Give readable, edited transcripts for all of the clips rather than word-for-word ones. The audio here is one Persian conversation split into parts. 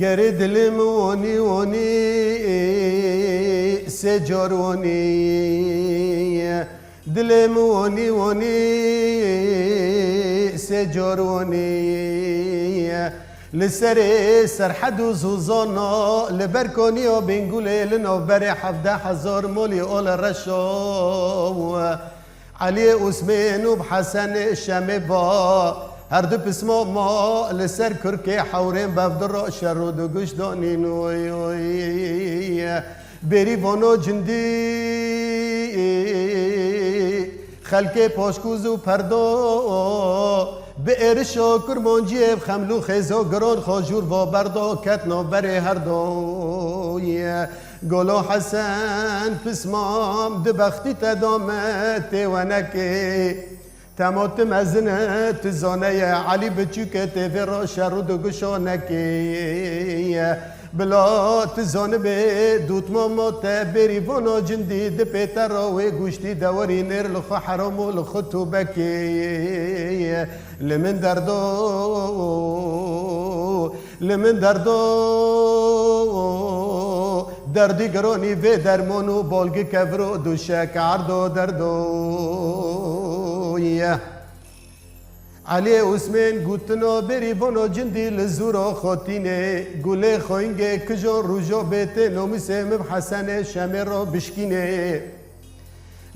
گری دلم ونی ونی سجار ونی دلم ونی ونی سجار ونی لسر سرحد و زوزانا لبرکانی و بنگوله لنوبر 17,000 مولی اول رشاو علی عثمان و بحسن شمه با هر دو پسما ما لسر کرکی حورین بفدر شر و دو گوش دانین بری وانو جندی خلک پاشکوز و پردا به ارشا کرمانجیب خملو خیزا گران خاجور و بردا کتنا بره هر دوی گلو حسن پسمام دبختی تدامت ونکی تمات مزنت زانه علی بچوکت ورا شرود و گشانکی بلا تزانه به دوت مامات بری وانا جندی د پیتر و گوشتی دوری نر لخو حرام و لخو توبکی لمن دردو دردی گرانی و درمانو بالگی کفرو دوشک عردو دردو علی عثمان گوتنا بری وانا جندی لزورا خاطینه گوله خوینگه کجان روژا بیته نومیسه مبحسن شمه را بشکینه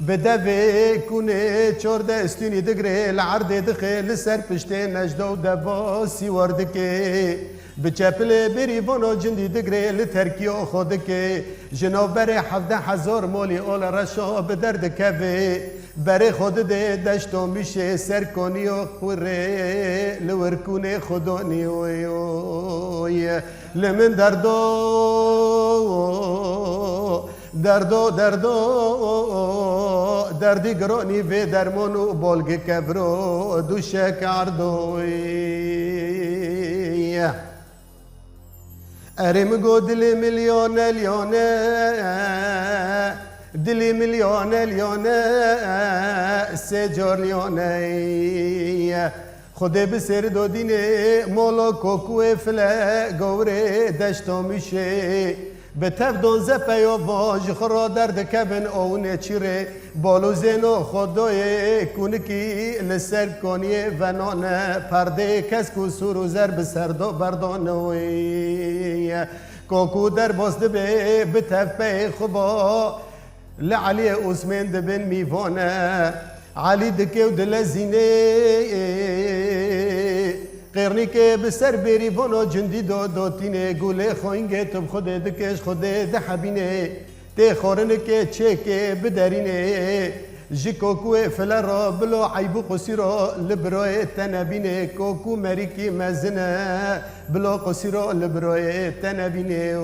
بدوه کنه 14 استونی دگره لعرده دخه لسر پشته نجده و دوا سیواردکه بچپل بری وانا جندی دگره لترکیه خودکه جنابر 17,000 مولی اول رشا به درد کفه بره خود ده دشتو میشه سر کنی و خوره لورکونه خودانی لمن دردی گرانی و درمانو بالگ کبرو دوشه کردوی ارم گو دل میلیونه دلی لیونه سجار لیونه خود بسر دادینه مولا کوکو فله گوره دشتا میشه به تف دانزه پیا واج خورا درد کبن اونه چیره بالو زینو خدای کنکی لسر کنیه ونانه پرده کس کو سور و زر بسردا بردانوی کوکو در باسته به تف پی خوبا لعلی عثمان دبن میوانه علی دکه و دل زینه قرنی که بسر بری وانا جندی داتینه گوله خوینگه تب خود دکش خود ده حبینه ته خورنه که چه که بدرینه جی کوکو فلا را بلا عیبو قصی را لبرای تنبینه کوکو مریکی مزنه بلا قصی را لبرای تنبینه